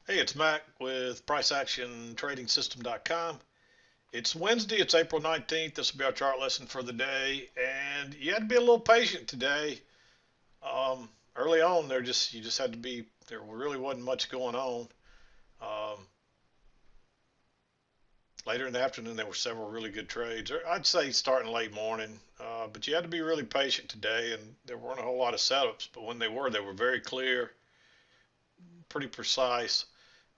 Hey, it's Mack with PriceActionTradingSystem.com. It's Wednesday, it's April 19th. This will be our chart lesson for the day. And you had to be a little patient today. Early on, you just had to be, there really wasn't much going on. Um, Later in the afternoon, there were several really good trades. I'd say starting late morning, but you had to be really patient today, and there weren't a whole lot of setups. But when they were very clear, pretty precise.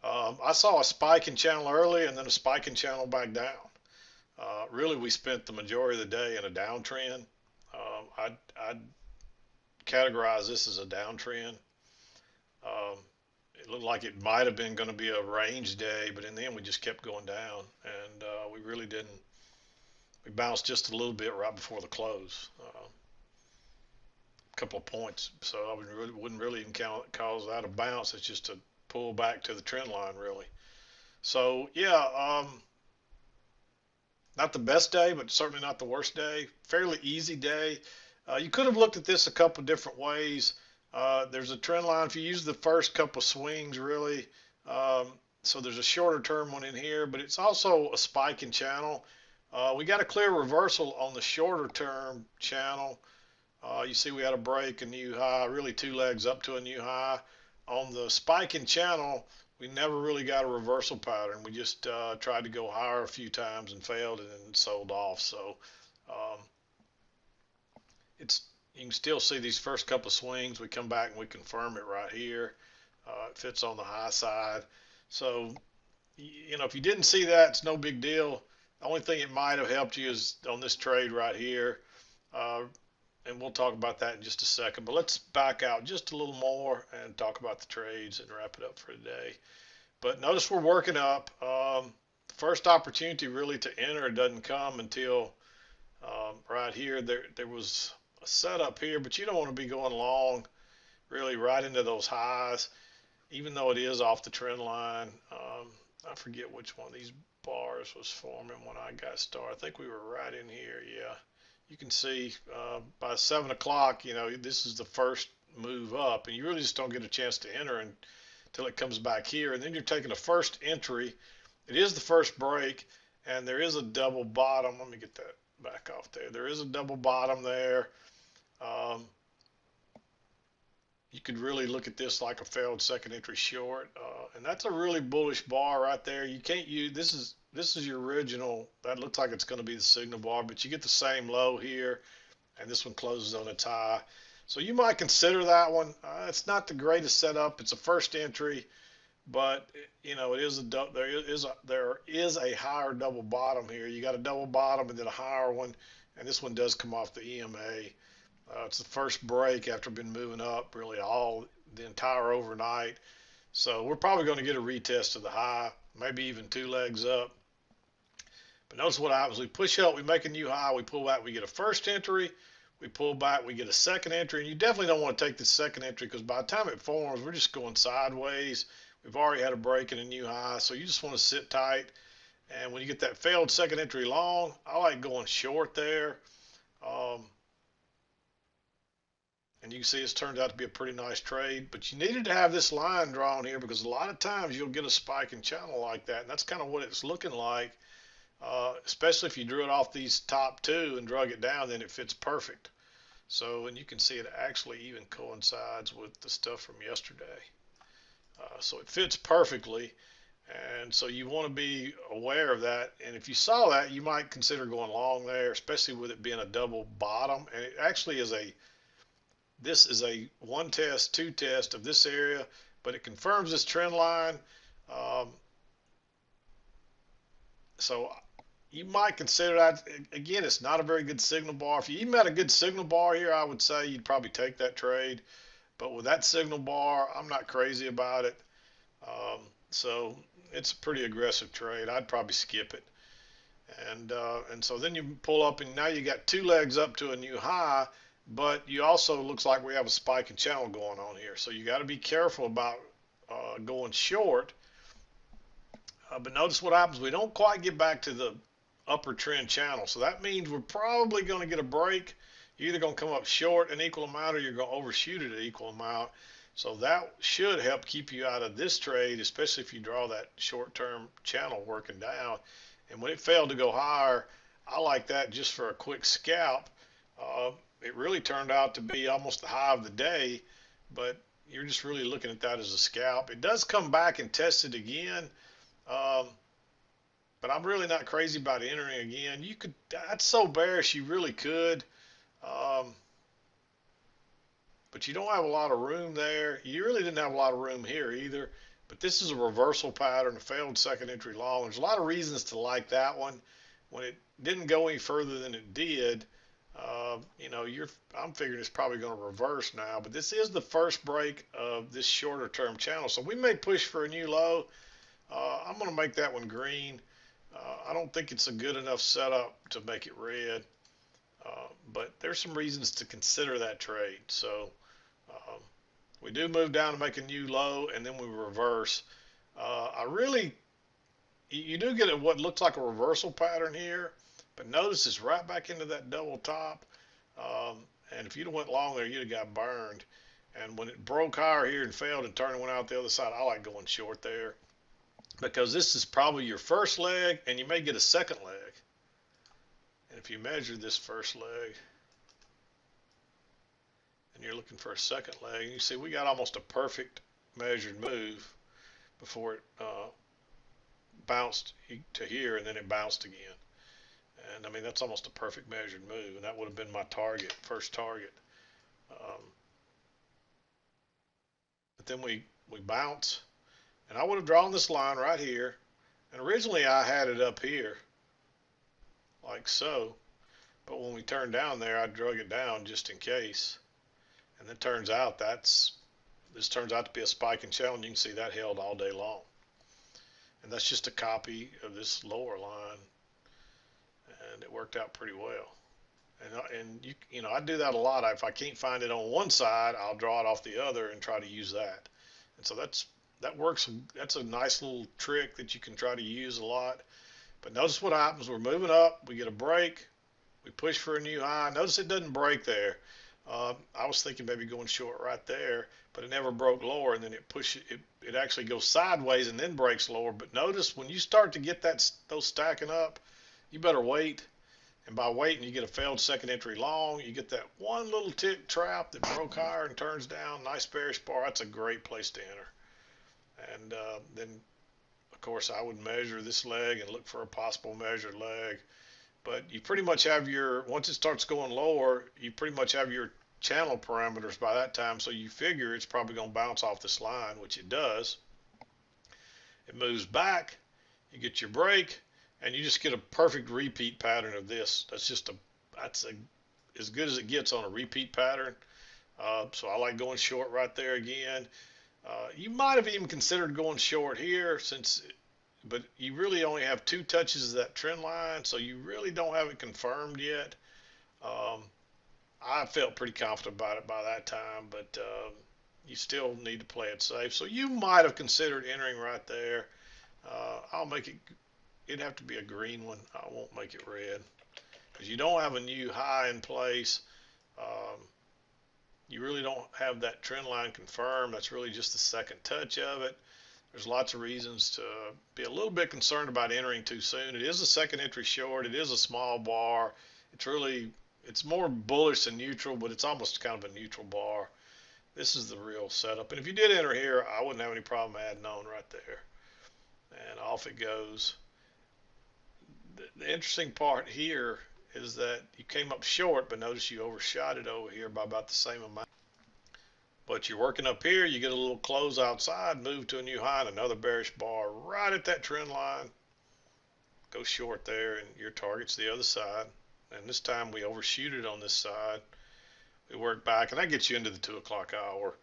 I saw a spike in channel early and then a spike in channel back down. Really, we spent the majority of the day in a downtrend. I'd categorize this as a downtrend. Um, it looked like it might have been going to be a range day, but in the end, we just kept going down, and we really didn't. We bounced just a little bit right before the close, a couple of points. So I wouldn't really even cause that a bounce. It's just a pull back to the trend line, really. So yeah, not the best day, but certainly not the worst day. Fairly easy day. You could have looked at this a couple different ways. There's a trend line. If you use the first couple swings, really, um, so there's a shorter term one in here, but it's also a spike in channel. We got a clear reversal on the shorter term channel. You see we had a break, a new high, really two legs up to a new high. On the spike in channel, we never really got a reversal pattern. We just tried to go higher a few times and failed and then sold off. So um, it's you can still see these first couple of swings. We come back and we confirm it right here. It fits on the high side. So if you didn't see that, it's no big deal. The only thing it might have helped you is on this trade right here. Uh, and we'll talk about that in just a second. But let's back out just a little more and talk about the trades and wrap it up for today. But notice we're working up. The first opportunity really to enter doesn't come until right here. There was a setup here, but you don't want to be going long really right into those highs, even though it is off the trend line. I forget which one of these bars was forming when I got started. I think we were right in here. Yeah, you can see by 7 o'clock, this is the first move up, and you really just don't get a chance to enter until it comes back here. And then you're taking a first entry. It is the first break, and there is a double bottom. Let me get that back off there. There is a double bottom there. Um, you could really look at this like a failed second entry short, and that's a really bullish bar right there. You can't use this is your original. That looks like it's going to be the signal bar, but you get the same low here, and this one closes on its high. So you might consider that one. It's not the greatest setup. It's a first entry, but it is there is a higher double bottom here. You got a double bottom and then a higher one, and this one does come off the EMA. It's the first break after been moving up really all the entire overnight. So we're probably going to get a retest of the high, maybe even two legs up. But notice what happens. We push up, we make a new high, we pull back, we get a first entry, we pull back, we get a second entry. And you definitely don't want to take the second entry because by the time it forms, we're just going sideways. We've already had a break and a new high. So you just want to sit tight. And when you get that failed second entry long, I like going short there. Um, and you can see it's turned out to be a pretty nice trade, but you needed to have this line drawn here because a lot of times you'll get a spike in channel like that, and that's kind of what it's looking like, especially if you drew it off these top two and drug it down, then it fits perfect. So, and you can see it actually even coincides with the stuff from yesterday. So it fits perfectly, and so you want to be aware of that, and if you saw that, you might consider going long there, especially with it being a double bottom, and it actually is this is a one test, two test of this area, but it confirms this trend line. Um, so you might consider that. Again, it's not a very good signal bar. If you even had a good signal bar here, I would say you'd probably take that trade. But with that signal bar, I'm not crazy about it. Um, so it's a pretty aggressive trade. I'd probably skip it. And so then you pull up, and now you got two legs up to a new high, but you also looks like we have a spike in channel going on here. So you got to be careful about going short. But notice what happens. We don't quite get back to the upper trend channel. So that means we're probably going to get a break. You're either going to come up short an equal amount or you're going to overshoot it an equal amount. So that should help keep you out of this trade, especially if you draw that short-term channel working down. And when it failed to go higher, I like that just for a quick scalp. It really turned out to be almost the high of the day, but you're just really looking at that as a scalp. It does come back and test it again, um, but I'm really not crazy about entering again. You could, that's so bearish, you really could. Um, but you don't have a lot of room there. You really didn't have a lot of room here either. But this is a reversal pattern, a failed second entry long. There's a lot of reasons to like that one. When it didn't go any further than it did, you know, I'm figuring it's probably going to reverse now. But this is the first break of this shorter term channel. So we may push for a new low. I'm going to make that one green. I don't think it's a good enough setup to make it red. But there's some reasons to consider that trade. So um, we do move down to make a new low, and then we reverse. You do get what looks like a reversal pattern here, but notice it's right back into that double top. And if you'd have went long there, you'd have got burned. And when it broke higher here and failed and turned and went out the other side, I like going short there because this is probably your first leg, and you may get a second leg. And if you measure this first leg, and you're looking for a second leg, you see we got almost a perfect measured move before it bounced to here, and then it bounced again. And I mean, that's almost a perfect measured move, and that would have been my target, first target. But then we bounce, and I would have drawn this line right here. And originally I had it up here, like so. But when we turned down there, I drug it down just in case. And it turns out this turns out to be a spike and challenge. You can see that held all day long. And that's just a copy of this lower line. And it worked out pretty well. And you know, I do that a lot. If I can't find it on one side, I'll draw it off the other and try to use that. And so that works. That's a nice little trick that you can try to use a lot. But notice what happens. We're moving up. We get a break. We push for a new high. Notice it doesn't break there. I was thinking maybe going short right there, but it never broke lower, and then it actually goes sideways and then breaks lower. But notice when you start to get those stacking up, you better wait. And by waiting, you get a failed second entry long. You get that one little tick trap that broke higher and turns down. Nice bearish bar. That's a great place to enter. And then, of course, I would measure this leg and look for a possible measured leg. But you pretty much have once it starts going lower, you pretty much have your channel parameters by that time. So you figure it's probably going to bounce off this line, which it does. It moves back. You get your break, and you just get a perfect repeat pattern of this. That's as good as it gets on a repeat pattern. So I like going short right there again. You might have even considered going short here but you really only have 2 touches of that trend line, so you really don't have it confirmed yet. I felt pretty confident about it by that time, but you still need to play it safe. So you might have considered entering right there. I'll make it'd have to be a green one. I won't make it red because you don't have a new high in place. You really don't have that trend line confirmed. That's really just the second touch of it. There's lots of reasons to be a little bit concerned about entering too soon. It is a second entry short. It is a small bar. It's more bullish than neutral, but it's almost kind of a neutral bar. This is the real setup. And if you did enter here, I wouldn't have any problem adding on right there. And off it goes. The interesting part here is that you came up short, but notice you overshot it over here by about the same amount. But you're working up here, you get a little close outside, move to a new high, and another bearish bar right at that trend line. Go short there, and your target's the other side. And this time we overshoot it on this side. We work back, and that gets you into the 2 o'clock hour.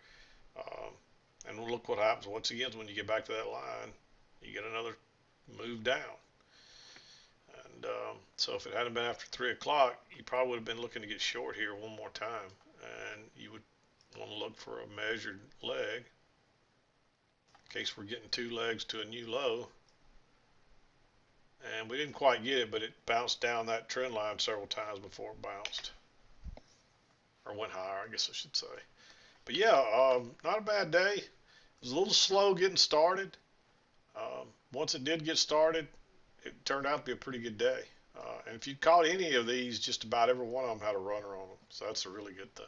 And look what happens once again when you get back to that line. You get another move down. And so if it hadn't been after 3 o'clock, you probably would have been looking to get short here one more time. And you would want to look for a measured leg in case we're getting 2 legs to a new low. And we didn't quite get it, but it bounced down that trend line several times before it bounced, or went higher, I guess I should say. But yeah, not a bad day. It was a little slow getting started. Once it did get started, it turned out to be a pretty good day. And if you caught any of these, just about every one of them had a runner on them. So that's a really good thing.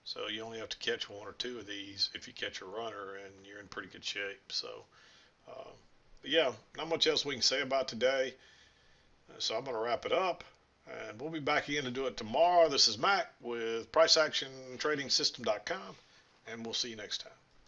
So you only have to catch one or two of these if you catch a runner, and you're in pretty good shape. So, uh, but yeah, not much else we can say about today. So I'm going to wrap it up, and we'll be back again to do it tomorrow. This is Mac with PriceActionTradingSystem.com, and we'll see you next time.